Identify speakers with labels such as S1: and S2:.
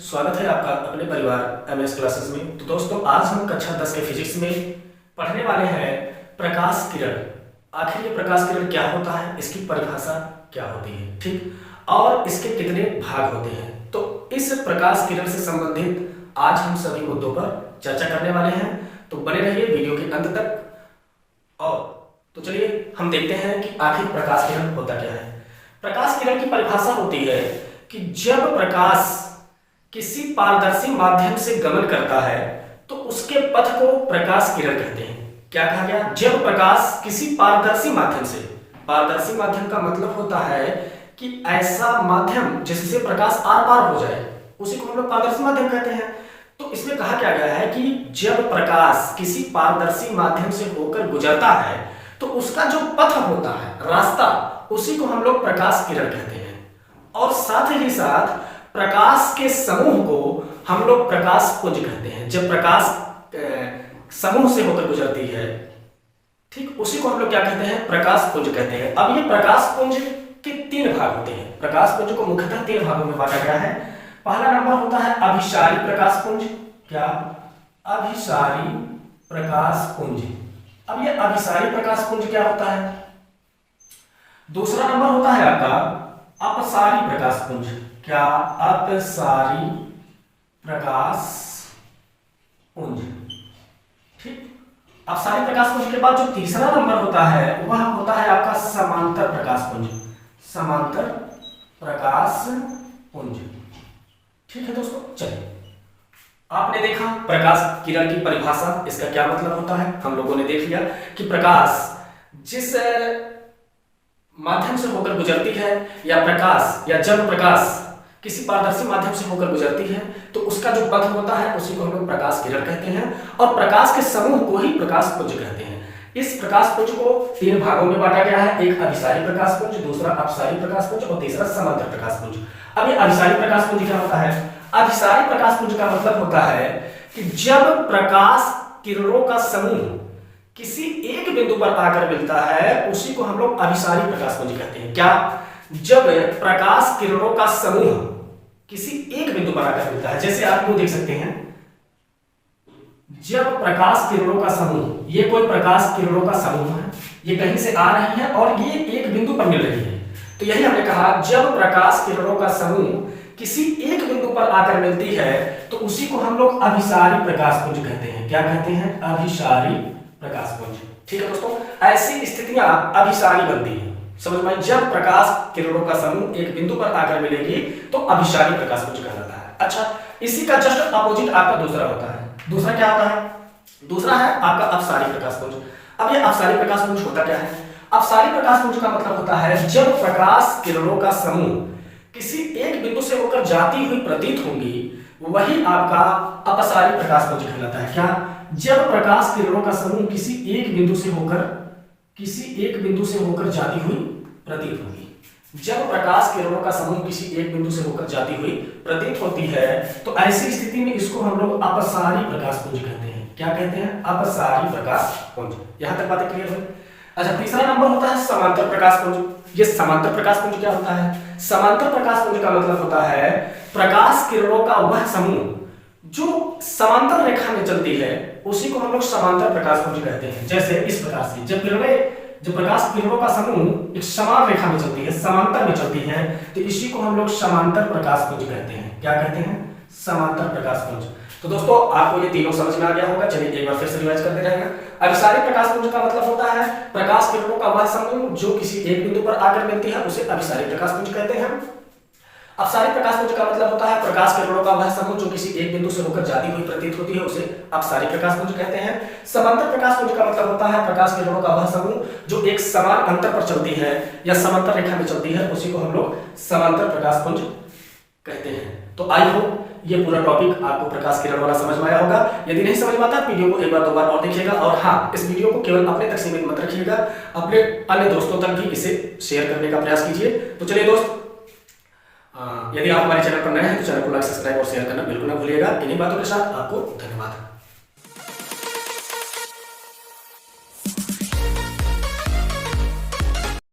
S1: स्वागत है आपका अपने परिवार एमएस क्लासेस में। तो दोस्तों आज हम कक्षा 10 के फिजिक्स में पढ़ने वाले हैं प्रकाश किरण। आखिर ये प्रकाश किरण क्या होता है, इसकी परिभाषा क्या होती है, ठीक, और इसके कितने भाग होते हैं। तो इस प्रकाश किरण से संबंधित आज हम सभी मुद्दों पर चर्चा करने वाले हैं। तो बने रहिए वीडियो के अंत तक। और तो चलिए हम देखते हैं कि आखिर प्रकाश किरण होता क्या है। प्रकाश किरण की परिभाषा होती है कि जब प्रकाश किसी पारदर्शी माध्यम से गमन करता है तो उसके पथ को प्रकाश किरण कहते हैं। क्या कहा गया? जब प्रकाश किसी पारदर्शी माध्यम से, पारदर्शी माध्यम का मतलब होता है कि ऐसा माध्यम जिससे प्रकाश आर पार हो जाए, उसी को हम लोग पारदर्शी माध्यम कहते हैं। तो इसमें कहा क्या गया है कि जब प्रकाश किसी पारदर्शी माध्यम से होकर गुजरता है तो उसका जो पथ होता है, रास्ता, उसी को हम लोग प्रकाश किरण कहते हैं। और साथ ही साथ प्रकाश के समूह को हम लोग प्रकाश पुंज कहते हैं। जब प्रकाश समूह से होकर गुजरती है, ठीक, उसी को हम लोग क्या कहते हैं? प्रकाश पुंज कहते हैं। अब ये प्रकाश पुंज के 3 भाग होते हैं। प्रकाश पुंज को मुख्यतः 3 भागों में बांटा गया है। पहला नंबर होता है अभिसारी प्रकाश पुंज। क्या? अभिसारी प्रकाश पुंज। अब ये अभिसारी प्रकाश पुंज क्या होता है? दूसरा नंबर होता है आपका अपसारी प्रकाश पुंज। क्या? अपसारी प्रकाश पुंज, ठीक। अपसारी प्रकाश पुंज के बाद जो तीसरा नंबर होता है वह होता है आपका समांतर प्रकाश पुंज। समांतर प्रकाश पुंज, ठीक है दोस्तों। चलिए, आपने देखा प्रकाश किरण की परिभाषा, इसका क्या मतलब होता है, हम लोगों ने देख लिया कि प्रकाश जिस माध्यम से होकर गुजरती है, या प्रकाश या जब प्रकाश किसी पारदर्शी माध्यम से होकर गुजरती है तो उसका जो पथ होता है उसी को हम लोग प्रकाश किरण कहते हैं। और प्रकाश के समूह को ही प्रकाश पुंज कहते हैं। इस प्रकाश पुंज को 3 भागों में बांटा गया है। एक अभिसारी प्रकाश पुंज, दूसरा अपसारी प्रकाश पुंज और तीसरा समांतर प्रकाश पुंज। अब ये अभिसारी प्रकाश पुंज क्या होता है? अभिसारी प्रकाश पुंज का मतलब होता है कि जब प्रकाश किरणों का समूह किसी एक बिंदु पर आकर मिलता है उसी को हम लोग अभिसारी प्रकाश पुंज कहते हैं। क्या? जब प्रकाश किरणों का समूह किसी एक बिंदु पर आकर मिलता है, जैसे आप देख सकते हैं, जब प्रकाश किरणों का समूह, ये कोई प्रकाश किरणों का समूह है, ये कहीं से आ रही है और ये एक बिंदु पर मिल रही है। तो यही हमने कहा, जब प्रकाश किरणों का समूह किसी एक बिंदु पर आकर मिलती है तो उसी को हम लोग अभिसारी प्रकाश पुंज कहते हैं। क्या कहते हैं? अभिसारी प्रकाश पुंज, ठीक है दोस्तों। ऐसी स्थितियां अभिसारी बनती है, समझ में? जब प्रकाश किरणों का समूह एक बिंदु पर आकर मिलेगी तो अभिसारी प्रकाश पुंज कहलाता है। अच्छा, इसी का जस्ट अपोजिट आपका दूसरा होता है। दूसरा क्या होता है? दूसरा है आपका अपसारी प्रकाश पुंज। अब ये अपसारी प्रकाश पुंज होता क्या है? अपसारी प्रकाश पुंज का मतलब होता है जब प्रकाश किरणों का समूह किसी एक बिंदु से होकर जाती हुई प्रतीत होंगी, वही आपका अपसारी प्रकाश पुंज कहलाता है। क्या? जब प्रकाश किरणों का समूह किसी एक बिंदु से होकर जाती हुई प्रतीत होगी। जब प्रकाश किरणों का समूह किसी एक बिंदु से होकर जाती हुई प्रतीत होती है तो ऐसी स्थिति में इसको हम लोग अपसारी प्रकाश पुंज कहते हैं। क्या कहते हैं? अपसारी प्रकाश पुंज। यहां तक बातें क्लियर हुई? अच्छा, तीसरा नंबर होता है समांतर प्रकाश पुंज। ये समांतर प्रकाश पुंज क्या होता है? समांतर प्रकाश पुंज का मतलब होता है प्रकाश किरणों का वह समूह जो समांतर रेखा में चलती है उसी को हम लोग समांतर प्रकाश पुंज कहते हैं। जैसे इस प्रकार से जब प्रकाश किरणों का समूह एक समान रेखा में चलती है, समांतर में चलती है, तो इसी को हम लोग समांतर प्रकाश पुंज कहते हैं। क्या कहते हैं? समांतर प्रकाश पुंज। तो दोस्तों आपको ये तीनों समझ में आ गया होगा। चलिए एक बार फिर से रिवाइज करते रहेंगे। अभिसारी प्रकाश पुंज का मतलब होता है प्रकाश किरणों का वह समूह जो किसी एक बिंदु पर आकर मिलती है, उसे अभिसारी प्रकाश पुंज कहते हैं। अपसारी प्रकाश पुंज का मतलब होता है प्रकाश किरणों का वह समूह जो किसी एक बिंदु से होकर जाती हुई प्रतीत होती है, उसे अपसारी प्रकाश पुंज कहते हैं। समांतर प्रकाश पुंज का मतलब होता है प्रकाश किरणों का वह समूह जो एक समान अंतर पर चलती है या समांतर रेखा में चलती है, उसी को हम लोग समांतर प्रकाश पुंज कहते हैं। तो आई होप ये पूरा टॉपिक आपको प्रकाश किरण वाला समझ में आया होगा। यदि नहीं समझ में आता, वीडियो को एक बार 2 बार और देखिएगा। और हाँ, इस वीडियो को केवल अपने तक सीमित मत रखिएगा, अपने अन्य दोस्तों तक भी इसे शेयर करने का प्रयास कीजिए। तो चलिए दोस्त, यदि आप हमारे चैनल पर नए हैं तो चैनल को लाइक, सब्सक्राइब और शेयर करना बिल्कुल ना भूलिएगा। इन्हीं बातों के साथ आपको धन्यवाद।